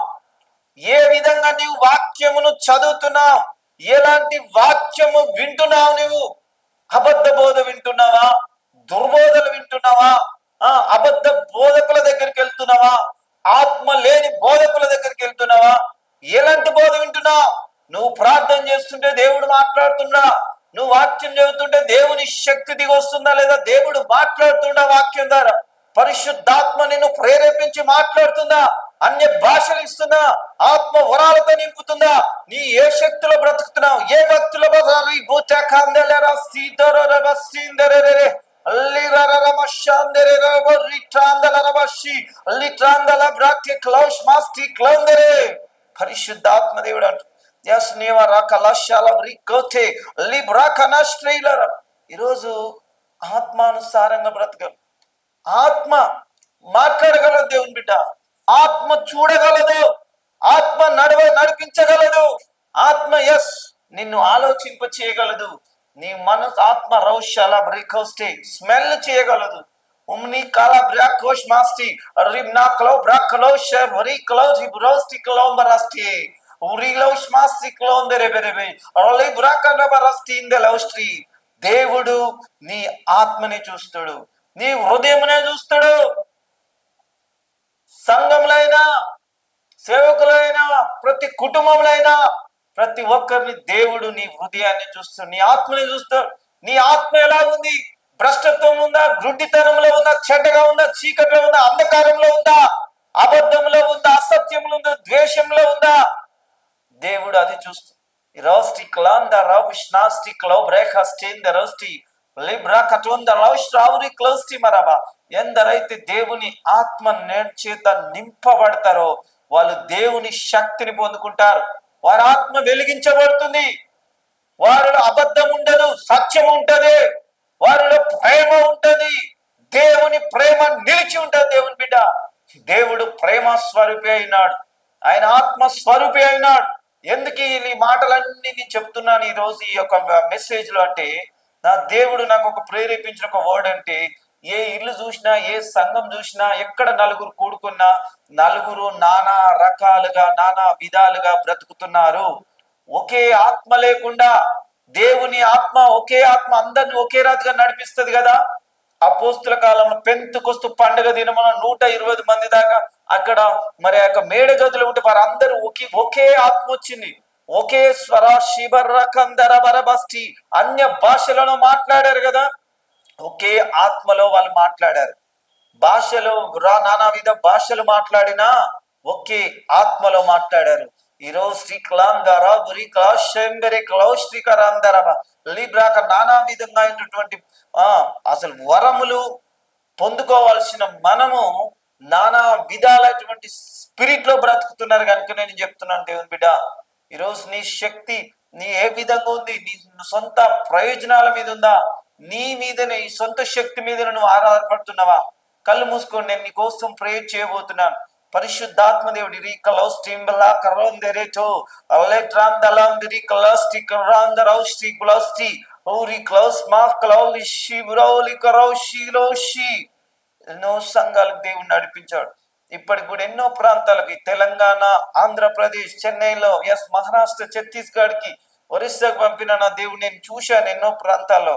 ఏ విధంగా నీవు వాక్యమును చదువుతున్నావు, ఎలాంటి వాక్యము వింటున్నావు? నువ్వు అబద్ధ బోధ వింటున్నావా? దుర్బోధలు వింటున్నావా? అబద్ధ బోధకుల దగ్గరికి వెళ్తున్నావా? ఆత్మ లేని బోధకుల దగ్గరికి వెళ్తున్నావా? ఎలాంటి బోధ వింటున్నావు? నువ్వు ప్రార్థన చేస్తుంటే దేవుడు మాట్లాడుతున్నా, నువ్వు వాక్యం చెబుతుంటే దేవుని శక్తి దిగి వస్తుందా లేదా? దేవుడు మాట్లాడుతుండా వాక్యం ద్వారా? పరిశుద్ధాత్మ నిన్ను ప్రేరేపించి మాట్లాడుతుందా? అన్య భాషలు ఇస్తుందా? ఆత్మ వరాలతో నింపుతుందా? నీ ఏ శక్తిలో బ్రతుకుతున్నావు? ఏ భక్తుల పరిశుద్ధాత్మ దేవుడు అంట. ఈరోజు ఆత్మానుసారంగా బ్రతకలు. ఆత్మ మాట్లాడగలదు దేవుని బిడ్డ, ఆత్మ చూడగలదు, ఆత్మ నడిపించగలదు, ఆత్మ నిన్ను ఆలోచింప చేయగలదు. నీ మనసు ఆత్మ రౌషాల బ్రికోస్టే స్మెల్ చేయగలదు. ఉమ్ని కాల బ్రాకోష్ మాస్టి రిమ్నా క్లో బ్రాకలో షెవరి క్లో రిబ్రోస్టి క్లో బరాస్టి ఉరిలోష్ మాస్టి క్లో బెరెబెరెబె అలై బ్రాకన బరాస్టి ఇన్ ద లౌస్ట్రీ. దేవుడు నీ ఆత్మని చూస్తాడు, నీ హృదయమునే చూస్తాడు. సంఘంలో, సేవకులైనా, ప్రతి కుటుంబంలో, ప్రతి ఒక్కరిని దేవుడు నీ హృదయాన్ని చూస్తాడు, నీ ఆత్మని చూస్తాడు. నీ ఆత్మ ఎలా ఉంది? భ్రష్టత్వం ఉందా? గుడ్డితనంలో ఉందా? చెడ్డగా ఉందా? చీకట్లో ఉందా? అంధకారంలో ఉందా? అబద్ధంలో ఉందా? అసత్యంలో ఉందా? ద్వేషంలో ఉందా? దేవుడు అది చూస్తాడు. ఎందరైతే దేవుని ఆత్మ చేత నింపబడతారో వాళ్ళు దేవుని శక్తిని పొందుకుంటారు. వారి ఆత్మ వెలిగించబడుతుంది, వారిలో అబద్ధం ఉండదు, సత్యం ఉంటది, వారిలో ప్రేమ ఉంటది, దేవుని ప్రేమ నిలిచి ఉంటది. దేవుని బిడ్డ, దేవుడు ప్రేమ స్వరూపి అయినాడు, ఆయన ఆత్మ స్వరూపి అయినాడు. ఎందుకు ఈ మాటలన్నీ నేను చెప్తున్నాను ఈ రోజు ఈ యొక్క మెసేజ్ లో అంటే, నా దేవుడు నాకు ఒక ప్రేరేపించిన ఒక వర్డ్ అంటే, ఏ ఇల్లు చూసినా, ఏ సంఘం చూసినా, ఎక్కడ నలుగురు కూడుకున్నా, నలుగురు నానా రకాలుగా, నానా విధాలుగా బ్రతుకుతున్నారు. ఒకే ఆత్మ లేకుండా, దేవుని ఆత్మ, ఒకే ఆత్మ అందరిని ఒకే రాతిగా నడిపిస్తుంది కదా. అపోస్తుల కాలంలో పెంతెకొస్తు పండుగ దినమున 120 మంది దాకా అక్కడ మరి ఆ మేడ గదులు ఉంటే వారందరూ ఒకే ఆత్మ వచ్చింది, ఒకే స్వర శిబర్ర కందర బరబస్టి అన్య భాషలను మాట్లాడారు కదా. ఒకే ఆత్మలో వాళ్ళు మాట్లాడారు. భాషలు నానా విధ భాషలు మాట్లాడినా ఒకే ఆత్మలో మాట్లాడారు. ఈరోజు శ్రీకలాంధర బురి క్లాషెంబెరే క్లౌష్టికరాంధర లిబ్రాక నానా విధంగా అయినటువంటి అసలు వరములు పొందుకోవాల్సిన మనము నానా విధాలైనటువంటి స్పిరిట్ లో బ్రతుకుతున్నారు కనుక నేను చెప్తున్నాను దేవుని బిడ్డ, ఈరోజు నీ శక్తి నీ ఏ విధంగా ఉంది? నీ సొంత ప్రయోజనాల మీద ఉందా? నీ మీదనే, ఈ సొంత శక్తి మీద నువ్వు ఆధారపడుతున్నావా? కళ్ళు మూసుకొని నేను నీ కోసం ప్రేయర్ చేయబోతున్నాను. పరిశుద్ధాత్మ దేవుడి రీకలౌస్ టింబలా కరోందెరేటో అల్లెట్రాన్ దలాందిరి కలస్టి కరాందరౌస్టి కులస్టి ఓరి క్లౌస్ మా క్లౌలిషి బ్రౌలి కరౌషిలోషి. ఎన్నో సంఘాలకు దేవుడు నడిపించాడు. ఇప్పటికి కూడా ఎన్నో ప్రాంతాలకి, తెలంగాణ, ఆంధ్రప్రదేశ్, చెన్నైలో, ఎస్ మహారాష్ట్ర, ఛత్తీస్గఢ్ కి, ఒరిస్సాకు పంపిన నా దేవుడు నేను చూశాను ఎన్నో ప్రాంతాల్లో.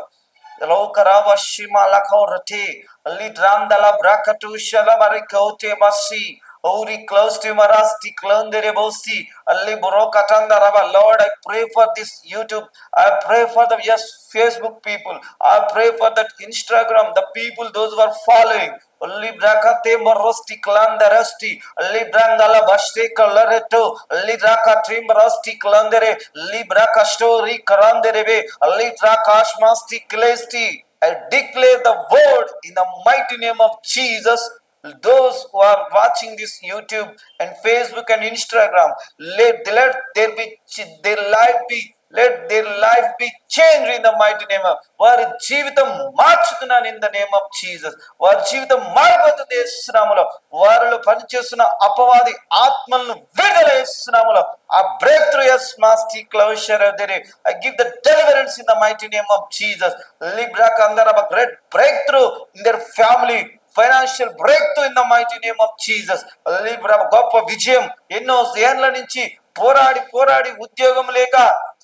లోకరావశిమ లఖౌరటి అల్లి డ్రాందల బ్రాకటు షలబరి కౌతే బస్సి Ori close to Marasti, Klundere Bosi, Ali Borokatanda Rava. Lord, I pray for this YouTube. I pray for the Facebook people. I pray for that Instagram, the people, those who are following. Ali Brakate Marosti Klandarasti, Ali Brangala Bashte Kalareto, Ali Rakatrim Rasti Klandere, Ali Braka Story Karanderebe, Ali Rakash Masti Klesti. I declare the word in the mighty name of Jesus. Those who are watching this YouTube and Facebook and Instagram, let their life be changed in the mighty name of వారి జీవితం మార్చుతున్నాను in the name of Jesus. వారి జీవితం మారిపోతుంది యేసునామములో. వారిలో పనిచేస్తున్న అపవాది ఆత్మలను విడుదల యేసునామములో. ఆ బ్రేక్ త్రూ ఎస్ మాస్టి క్లోజర్ దేరే. I give the deliverance in the mighty name of Jesus. Libra Kandara, great breakthrough in their family. Financial break through in the mighty name of Jesus. గొప్ప విజయం. ఎన్నో ఏళ్ల నుంచి పోరాడి ఉద్యోగం లేక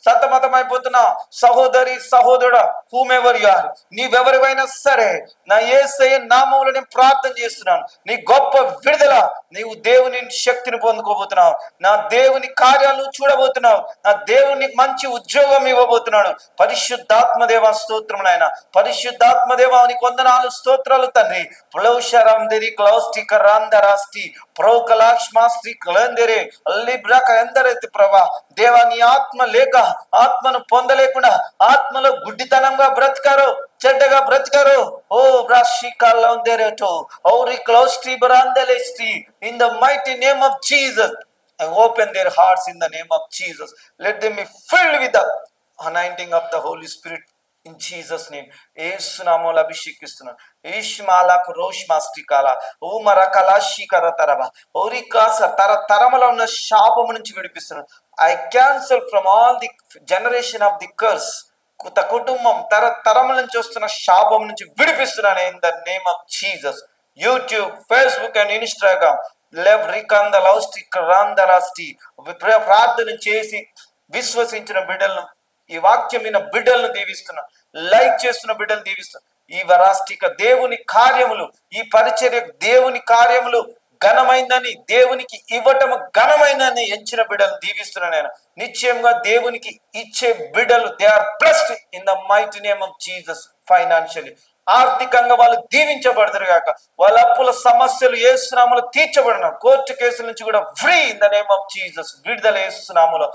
సతమతమైపోతున్న సహోదరి సహోదరుడా, హూమెవర్ యు ఆర్, నీవెవరివైనా సరే, నా యేసయ్య నామములో నేను ప్రార్థన చేస్తున్నాను. నీ గొప్ప విడుదల, నీవు దేవుని శక్తిని పొందుకోబోతున్నావు. నా దేవుని కార్యాలను చూడబోతున్నావు. నా దేవుని మంచి ఉద్యోగం ఇవ్వబోతున్నాడు. పరిశుద్ధాత్మ దేవ స్తోత్రం నాయన. పరిశుద్ధాత్మ దేవ నీకు వందనాలు, స్తోత్రాలు తండ్రి. ప్లౌషరందరి క్లౌస్టి కరాందరాస్టి ప్రోకలాక్ష్మాస్టి క్లందరే లిబ్రక ఎందరైతే ప్రభా దేవా, నీ ఆత్మ లేక, ఆత్మను పొందలేకుండా, ఆత్మలో గుడ్డితనంగా బ్రతికారో, చెడ్డగా బ్రతికారో, ఓ బ్రాషికాలందరేటో ఔరి క్లౌస్టి బరాందలేస్టి in the mighty name of Jesus. I open their hearts in the name of Jesus. Let them be filled with the anointing of the Holy Spirit in Jesus name. యేసు నామములో అభిషేకిస్తున్నాను. ఈష్మాలకు రోష్ మాస్టికాల ఓ మరకలాషి కరతరబ ఓరికాస తరతరములో ఉన్న శాపము నుంచి విడిపిస్తున్నాను. I cancel from all the generation of the curse. కుటుంబం తరతరముల నుంచి వస్తున్న శాపం నుంచి విడిపిస్తున్నాను in the name of Jesus. YouTube, Facebook and Instagram, ప్రార్థన చేసి విశ్వసించిన బిడ్డలను, ఈ వాక్యమైన బిడ్డలను దీవిస్తున్నా. లైక్ చేస్తున్న బిడ్డలు దీవిస్తున్నా. ఈ వరాష్టిక దేవుని కార్యములు, ఈ పరిచర్య దేవుని కార్యములు ఘనమైందని, దేవునికి ఇవ్వటం ఘనమైందని ఎంచిన బిడ్డలు దీవిస్తున్నా. నేను నిశ్చయంగా దేవునికి ఇచ్చే బిడ్డలు, they are blessed in the mighty name of Jesus. Financially, ఆర్థికంగా వాళ్ళు దీవించబడతారు గాక. వాళ్ళ అప్పుల సమస్యలు యేసు నామములో తీర్చబడిన, కోర్టు కేసుల నుంచి కూడా free in the name of Jesus. విడుదల యేసు నామములో.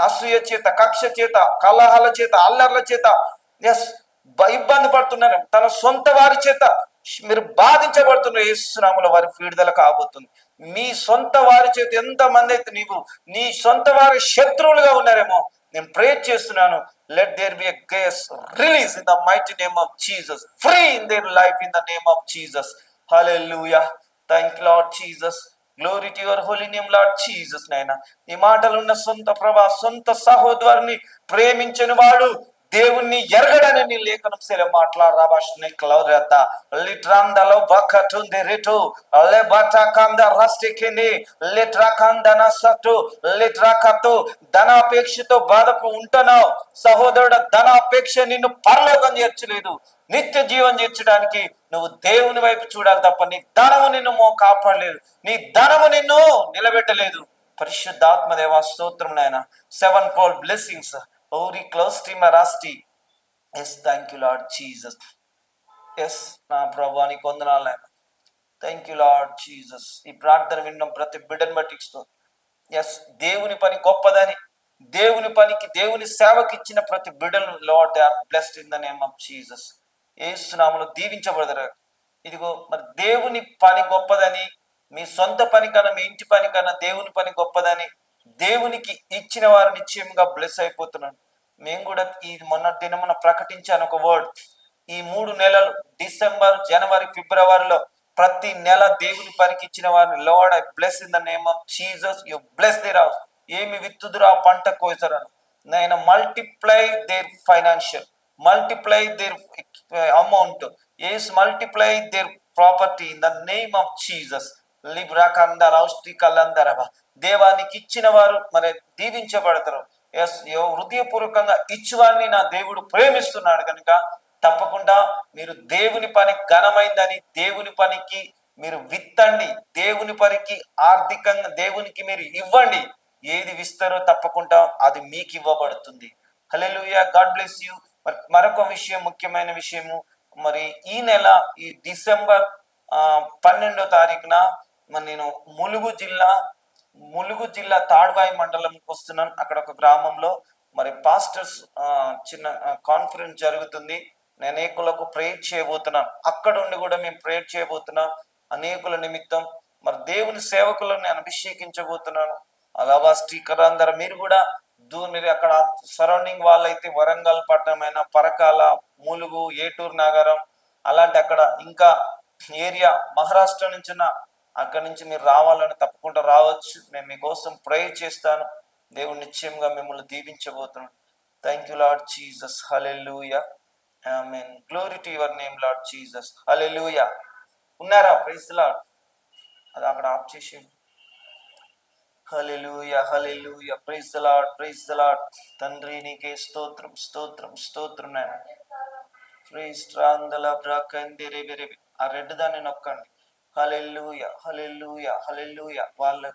అసూయ చేత, కక్ష చేత, కలహాల చేత, అల్లర్ల చేత ఇబ్బంది పడుతున్నారు. తన సొంత వారి చేత మీరు బాధించబడుతున్న యేసు నామములో వారి విడుదల కాబోతుంది. మీ సొంత వారి చేత ఎంతమంది అయితే నీ సొంత వారి శత్రువులుగా ఉన్నారేమో, నేను ప్రేర్ చేస్తున్నాను. Let there be a grace release in the mighty name of Jesus. Free in their life in the name of Jesus. Hallelujah. Thank you, Lord Jesus. Glory to your holy name, Lord Jesus. నాయనా, ఈ మాటలున్న సొంత ప్రభా, సొంత సహోదరుని ప్రేమించిన వాడు దేవుణ్ణి ఎరగడని నీ లేఖనం సెల మాట్లాడరాబాష్ని క్లౌరత లిట్రాందలో బకటుందే రేటో అలే బటకంద రస్టికిని లిట్రాకందన సటు లిట్రాకతో ధనాపేక్షతో బాధకు ఉంటున్నావు సహోదరుడు. ధనాపేక్ష నిన్ను పరలోకం చేర్చలేదు, నిత్య జీవం చేర్చడానికి నువ్వు దేవుని వైపు చూడాలి తప్ప నీ ధనము నిన్ను కాపాడలేదు, నీ ధనము నిన్ను నిలబెట్టలేదు. పరిశుద్ధాత్మ దేవా స్తోత్రం నాయన. 7-fold blessings. Ori closed marasti. Yes, thank you, Lord Jesus. Yes, నా ప్రభువా నీకు వందనాలు నాయన. Thank you lord Jesus. ఈ ప్రార్థన వినడం ప్రతి బిడ్డను బట్టి ఇస్తుంది. ఎస్, దేవుని పని గొప్పదని, దేవుని పనికి, దేవుని సేవకి ఇచ్చిన ప్రతి బిడ్డను lord they are blessed in the name of Jesus. Yesu నామములో దీవించబడతారు. ఇదిగో మరి దేవుని పని గొప్పదని, మీ సొంత పని కన్నా, మీ ఇంటి పని కన్నా దేవుని పని గొప్పదని దేవునికి ఇచ్చిన వారు నిశ్చయంగా బ్లెస్ అయిపోతున్నాను. మేము కూడా ఈ మొన్నటి దినమున ప్రకటించాను ఒక వర్డ్. ఈ 3 నెలలు, డిసెంబర్, జనవరి, ఫిబ్రవరిలో ప్రతి నెల దేవుని పనికి ఇచ్చిన వారిని, lord I bless in the name of Jesus. You bless their house. ఏమి విత్తుదురా పంట కోసరను. నేను multiply their financial, multiply their amount, as multiply their property in the name of Jesus. లిబ్రాకందర ఔష్టికలందరవ. దేవానికి ఇచ్చిన వారు మరి దీవించబడతారు. ఎస్, హృదయపూర్వకంగా ఇచ్చువాన్ని నా దేవుడు ప్రేమిస్తున్నాడు కనుక తప్పకుండా మీరు దేవుని పని ఘనమైందని, దేవుని పనికి మీరు విత్తండి, దేవుని పనికి ఆర్థికంగా దేవునికి మీరు ఇవ్వండి. ఏది ఇస్తారో తప్పకుండా అది మీకు ఇవ్వబడుతుంది. హల్లెలూయా. God bless you. మరొక విషయం, ముఖ్యమైన విషయము, మరి ఈ నెల ఈ డిసెంబర్ 12వ తారీఖున మరి నేను ములుగు జిల్లా తాడ్వాయి మండలంకి వస్తున్నాను. అక్కడ ఒక గ్రామంలో మరి పాస్టర్స్ చిన్న కాన్ఫరెన్స్ జరుగుతుంది. నేను అనేకులకు ప్రేయర్ చేయబోతున్నాను. అక్కడ ఉండి కూడా మేము ప్రేయర్ చేయబోతున్నాం. అనేకుల నిమిత్తం మరి దేవుని సేవకులను నేను అభిషేకించబోతున్నాను. అలావా స్టీకర్ మీరు కూడా మీరు అక్కడ సరౌండింగ్ వాళ్ళైతే వరంగల్ పట్టణమైన, పరకాల, ములుగు, ఏటూరు నగరం, అలాంటి అక్కడ ఇంకా ఏరియా మహారాష్ట్ర నుంచి అక్కడి నుంచి మీరు రావాలని తప్పకుండా రావచ్చు. నేను మీకోసం ప్రేయర్ చేస్తాను. దేవుడు నిశ్చయంగా మిమ్మల్ని దీవించబోతున్నాను. Thank you lord Jesus. Hallelujah. Amen. Glory to your name lord Jesus. Hallelujah. ఉన్నారా? Praise the lord. అది అక్కడ ఆఫ్ చేసి. Hallelujah, hallelujah. Praise the lord, praise the lord. తండ్రి నీకే స్తోత్రం, స్తోత్రం, స్తోత్రం నాయన. ప్రైజ్ రాందల బ్రాకందిరేబెరెబె. ఆ రెడ్ దాన్ని నొక్కండి. హల్లెలూయా, హల్లెలూయా, హల్లెలూయా. వాళ్ళ